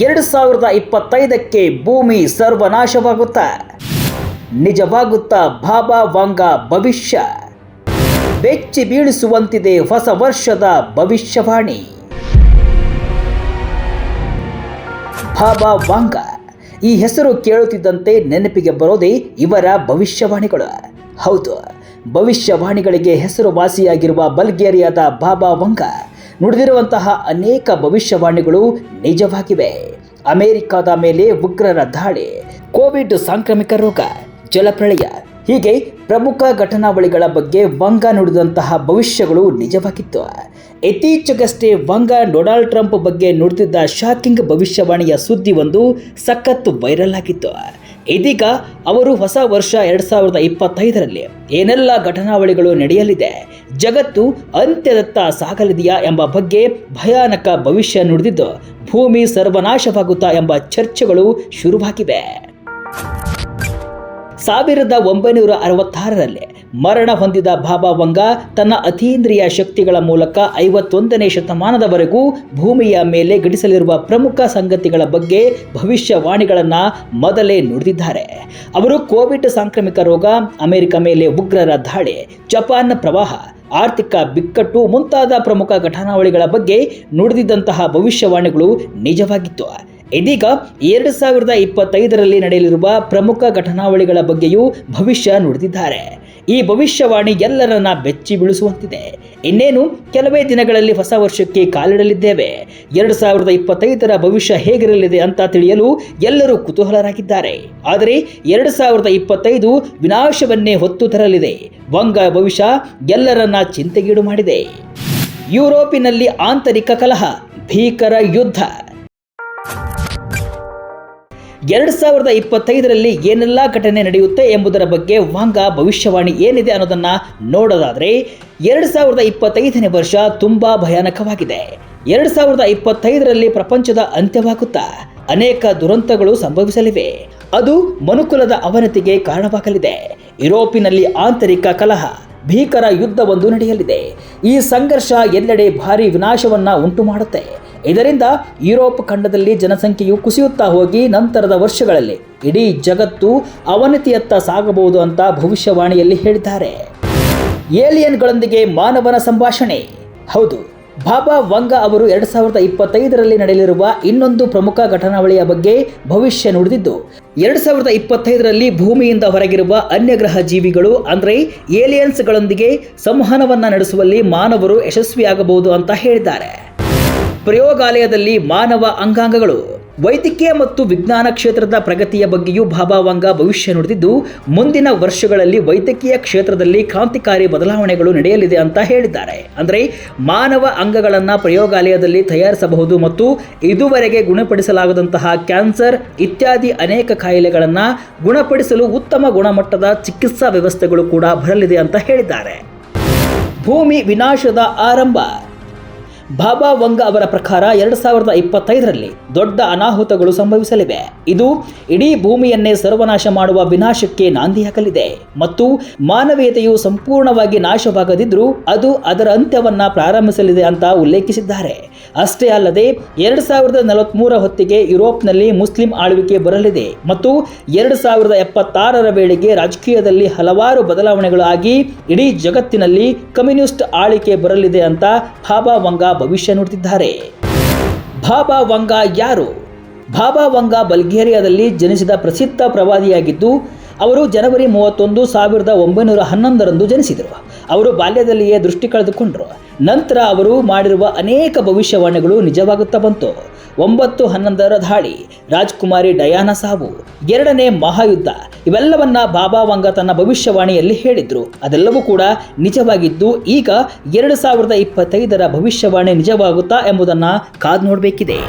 2025ಕ್ಕೆ ಭೂಮಿ ಸರ್ವನಾಶವಾಗುತ್ತಾ? ನಿಜವಾಗುತ್ತಾ ಬಾಬಾ ವಾಂಗಾ ಭವಿಷ್ಯ? ಬೆಚ್ಚಿ ಬೀಳಿಸುವಂತಿದೆ ಹೊಸ ವರ್ಷದ ಭವಿಷ್ಯವಾಣಿ. ಬಾಬಾ ವಾಂಗಾ ಈ ಹೆಸರು ಕೇಳುತ್ತಿದ್ದಂತೆ ನೆನಪಿಗೆ ಬರೋದೇ ಇವರ ಭವಿಷ್ಯವಾಣಿಗಳು. ಹೌದು, ಭವಿಷ್ಯವಾಣಿಗಳಿಗೆ ಹೆಸರುವಾಸಿಯಾಗಿರುವ ಬಲ್ಗೇರಿಯಾದ ಬಾಬಾ ವಾಂಗಾ ನುಡಿದಿರುವಂತಹ ಅನೇಕ ಭವಿಷ್ಯವಾಣಿಗಳು ನಿಜವಾಗಿವೆ. ಅಮೆರಿಕದ ಮೇಲೆ ಉಗ್ರರ ದಾಳಿ, ಕೋವಿಡ್ ಸಾಂಕ್ರಾಮಿಕ ರೋಗ, ಜಲಪ್ರಳಯ ಹೀಗೆ ಪ್ರಮುಖ ಘಟನಾವಳಿಗಳ ಬಗ್ಗೆ ವಾಂಗಾ ನುಡಿದಂತಹ ಭವಿಷ್ಯಗಳು ನಿಜವಾಗಿತ್ತು. ಇತ್ತೀಚೆಗಷ್ಟೇ ವಾಂಗಾ ಡೊನಾಲ್ಡ್ ಟ್ರಂಪ್ ಬಗ್ಗೆ ನುಡಿದಿದ್ದ ಶಾಕಿಂಗ್ ಭವಿಷ್ಯವಾಣಿಯ ಸುದ್ದಿ ಒಂದು ಸಖತ್ ವೈರಲ್ ಆಗಿತ್ತು. ಇದೀಗ ಅವರು ಹೊಸ ವರ್ಷ 2025ರಲ್ಲಿ ಏನೆಲ್ಲ ಘಟನಾವಳಿಗಳು ನಡೆಯಲಿದೆ, ಜಗತ್ತು ಅಂತ್ಯದತ್ತ ಸಾಗಲಿದೆಯಾ ಎಂಬ ಬಗ್ಗೆ ಭಯಾನಕ ಭವಿಷ್ಯ ನುಡಿದಿದ್ದು ಭೂಮಿ ಸರ್ವನಾಶವಾಗುತ್ತಾ ಎಂಬ ಚರ್ಚೆಗಳು ಶುರುವಾಗಿವೆ. 1966ರಲ್ಲಿ ಮರಣ ಹೊಂದಿದ ಬಾಬಾ ವಾಂಗಾ ತನ್ನ ಅತೀಂದ್ರಿಯ ಶಕ್ತಿಗಳ ಮೂಲಕ 51ನೇ ಶತಮಾನದವರೆಗೂ ಭೂಮಿಯ ಮೇಲೆ ಘಟಿಸಲಿರುವ ಪ್ರಮುಖ ಸಂಗತಿಗಳ ಬಗ್ಗೆ ಭವಿಷ್ಯವಾಣಿಗಳನ್ನು ಮೊದಲೇ ನುಡಿದಿದ್ದಾರೆ. ಅವರು ಕೋವಿಡ್ ಸಾಂಕ್ರಾಮಿಕ ರೋಗ, ಅಮೆರಿಕ ಮೇಲೆ ಉಗ್ರರ ದಾಳಿ, ಜಪಾನ್ ಪ್ರವಾಹ, ಆರ್ಥಿಕ ಬಿಕ್ಕಟ್ಟು ಮುಂತಾದ ಪ್ರಮುಖ ಘಟನಾವಳಿಗಳ ಬಗ್ಗೆ ನುಡಿದಿದ್ದಂತಹ ಭವಿಷ್ಯವಾಣಿಗಳು ನಿಜವಾಗಿತ್ತು. ಇದೀಗ 2025ರಲ್ಲಿ ನಡೆಯಲಿರುವ ಪ್ರಮುಖ ಘಟನಾವಳಿಗಳ ಬಗ್ಗೆಯೂ ಭವಿಷ್ಯ ನುಡಿದಿದ್ದಾರೆ. ಈ ಭವಿಷ್ಯವಾಣಿ ಎಲ್ಲರನ್ನ ಬೆಚ್ಚಿ ಬೀಳಿಸುವಂತಿದೆ. ಇನ್ನೇನು ಕೆಲವೇ ದಿನಗಳಲ್ಲಿ ಹೊಸ ವರ್ಷಕ್ಕೆ ಕಾಲಿಡಲಿದ್ದೇವೆ. 2025ರ ಭವಿಷ್ಯ ಹೇಗಿರಲಿದೆ ಅಂತ ತಿಳಿಯಲು ಎಲ್ಲರೂ ಕುತೂಹಲರಾಗಿದ್ದಾರೆ. ಆದರೆ 2025 ವಿನಾಶವನ್ನೇ ಹೊತ್ತು ತರಲಿದೆ. ವಾಂಗಾ ಭವಿಷ್ಯ ಎಲ್ಲರನ್ನ ಚಿಂತೆಗೀಡು ಮಾಡಿದೆ. ಯುರೋಪಿನಲ್ಲಿ ಆಂತರಿಕ ಕಲಹ, ಭೀಕರ ಯುದ್ಧ. 2025ರಲ್ಲಿ ಏನೆಲ್ಲ ಘಟನೆ ನಡೆಯುತ್ತೆ ಎಂಬುದರ ಬಗ್ಗೆ ವಾಂಗಾ ಭವಿಷ್ಯವಾಣಿ ಏನಿದೆ ಅನ್ನೋದನ್ನ ನೋಡೋದಾದ್ರೆ 2025ನೇ ವರ್ಷ ತುಂಬಾ ಭಯಾನಕವಾಗಿದೆ. 2025ರಲ್ಲಿ ಪ್ರಪಂಚದ ಅಂತ್ಯವಾಗುತ್ತಾ ಅನೇಕ ದುರಂತಗಳು ಸಂಭವಿಸಲಿವೆ. ಅದು ಮನುಕುಲದ ಅವನತಿಗೆ ಕಾರಣವಾಗಲಿದೆ. ಯುರೋಪಿನಲ್ಲಿ ಆಂತರಿಕ ಕಲಹ, ಭೀಕರ ಯುದ್ಧವೊಂದು ನಡೆಯಲಿದೆ. ಈ ಸಂಘರ್ಷ ಎಲ್ಲೆಡೆ ಭಾರಿ ವಿನಾಶವನ್ನ ಉಂಟು ಮಾಡುತ್ತೆ. ಇದರಿಂದ ಯುರೋಪ್ ಖಂಡದಲ್ಲಿ ಜನಸಂಖ್ಯೆಯು ಕುಸಿಯುತ್ತಾ ಹೋಗಿ ನಂತರದ ವರ್ಷಗಳಲ್ಲಿ ಇಡೀ ಜಗತ್ತು ಅವನತಿಯತ್ತ ಸಾಗಬಹುದು ಅಂತ ಭವಿಷ್ಯವಾಣಿಯಲ್ಲಿ ಹೇಳಿದ್ದಾರೆ. ಏಲಿಯನ್ಗಳೊಂದಿಗೆ ಮಾನವನ ಸಂಭಾಷಣೆ. ಹೌದು, ಬಾಬಾ ವಾಂಗಾ ಅವರು 2025ರಲ್ಲಿ ನಡೆಯಲಿರುವ ಇನ್ನೊಂದು ಪ್ರಮುಖ ಘಟನಾವಳಿಯ ಬಗ್ಗೆ ಭವಿಷ್ಯ ನುಡಿದಿದ್ದು 2025ರಲ್ಲಿ ಭೂಮಿಯಿಂದ ಹೊರಗಿರುವ ಅನ್ಯಗ್ರಹ ಜೀವಿಗಳು ಅಂದರೆ ಏಲಿಯನ್ಸ್ಗಳೊಂದಿಗೆ ಸಂವಹನವನ್ನ ನಡೆಸುವಲ್ಲಿ ಮಾನವರು ಯಶಸ್ವಿಯಾಗಬಹುದು ಅಂತ ಹೇಳಿದ್ದಾರೆ. ಪ್ರಯೋಗಾಲಯದಲ್ಲಿ ಮಾನವ ಅಂಗಾಂಗಗಳು, ವೈದ್ಯಕೀಯ ಮತ್ತು ವಿಜ್ಞಾನ ಕ್ಷೇತ್ರದ ಪ್ರಗತಿಯ ಬಗ್ಗೆಯೂ ಬಾಬಾ ವಾಂಗಾ ಭವಿಷ್ಯ ನುಡಿದಿದ್ದು ಮುಂದಿನ ವರ್ಷಗಳಲ್ಲಿ ವೈದ್ಯಕೀಯ ಕ್ಷೇತ್ರದಲ್ಲಿ ಕ್ರಾಂತಿಕಾರಿ ಬದಲಾವಣೆಗಳು ನಡೆಯಲಿದೆ ಅಂತ ಹೇಳಿದ್ದಾರೆ. ಅಂದರೆ ಮಾನವ ಅಂಗಗಳನ್ನು ಪ್ರಯೋಗಾಲಯದಲ್ಲಿ ತಯಾರಿಸಬಹುದು ಮತ್ತು ಇದುವರೆಗೆ ಗುಣಪಡಿಸಲಾಗದಂತಹ ಕ್ಯಾನ್ಸರ್ ಇತ್ಯಾದಿ ಅನೇಕ ಕಾಯಿಲೆಗಳನ್ನು ಗುಣಪಡಿಸಲು ಉತ್ತಮ ಗುಣಮಟ್ಟದ ಚಿಕಿತ್ಸಾ ವ್ಯವಸ್ಥೆಗಳು ಕೂಡ ಬರಲಿದೆ ಅಂತ ಹೇಳಿದ್ದಾರೆ. ಭೂಮಿ ವಿನಾಶದ ಆರಂಭ. ಬಾಬಾ ವಾಂಗಾ ಅವರ ಪ್ರಕಾರ 2025ರಲ್ಲಿ ದೊಡ್ಡ ಅನಾಹುತಗಳು ಸಂಭವಿಸಲಿವೆ. ಇದು ಇಡೀ ಭೂಮಿಯನ್ನೇ ಸರ್ವನಾಶ ಮಾಡುವ ವಿನಾಶಕ್ಕೆ ನಾಂದಿಯಾಗಲಿದೆ ಮತ್ತು ಮಾನವೀಯತೆಯು ಸಂಪೂರ್ಣವಾಗಿ ನಾಶವಾಗದಿದ್ರೂ ಅದು ಅದರ ಅಂತ್ಯವನ್ನ ಪ್ರಾರಂಭಿಸಲಿದೆ ಅಂತ ಉಲ್ಲೇಖಿಸಿದ್ದಾರೆ. ಅಷ್ಟೇ ಅಲ್ಲದೆ 2043 ಹೊತ್ತಿಗೆ ಯುರೋಪ್ನಲ್ಲಿ ಮುಸ್ಲಿಂ ಆಳ್ವಿಕೆ ಬರಲಿದೆ ಮತ್ತು 2076ರ ವೇಳೆಗೆ ರಾಜಕೀಯದಲ್ಲಿ ಹಲವಾರು ಬದಲಾವಣೆಗಳು ಆಗಿ ಇಡೀ ಜಗತ್ತಿನಲ್ಲಿ ಕಮ್ಯುನಿಸ್ಟ್ ಆಳ್ವಿಕೆ ಬರಲಿದೆ ಅಂತ ಬಾಬಾ ವಾಂಗಾ ಭವಿಷ್ಯ ನುಡಿದಿದ್ದಾರೆ. ಬಾಬಾ ವಾಂಗಾ ಯಾರು? ಬಾಬಾ ವಾಂಗಾ ಬಲ್ಗೇರಿಯಾದಲ್ಲಿ ಜನಿಸಿದ ಪ್ರಸಿದ್ಧ ಪ್ರವಾದಿಯಾಗಿದ್ದು ಅವರು ಜನವರಿ 31, 1911ರಂದು ಜನಿಸಿದರು. ಅವರು ಬಾಲ್ಯದಲ್ಲಿಯೇ ದೃಷ್ಟಿ ಕಳೆದುಕೊಂಡರು. ನಂತರ ಅವರು ಮಾಡಿರುವ ಅನೇಕ ಭವಿಷ್ಯವಾಣಿಗಳು ನಿಜವಾಗುತ್ತಾ ಬಂತು. 9/11ರ ದಾಳಿ, ರಾಜ್ಕುಮಾರಿ ಡಯಾನಾ ಸಾವು, 2ನೇ ಮಹಾಯುದ್ಧ ಇವೆಲ್ಲವನ್ನ ಬಾಬಾ ವಾಂಗಾ ತನ್ನ ಭವಿಷ್ಯವಾಣಿಯಲ್ಲಿ ಹೇಳಿದ್ರು. ಅದೆಲ್ಲವೂ ಕೂಡ ನಿಜವಾಗಿದ್ದು ಈಗ 2025ರ ಭವಿಷ್ಯವಾಣಿ ನಿಜವಾಗುತ್ತಾ ಎಂಬುದನ್ನು ಕಾದು ನೋಡಬೇಕಿದೆ.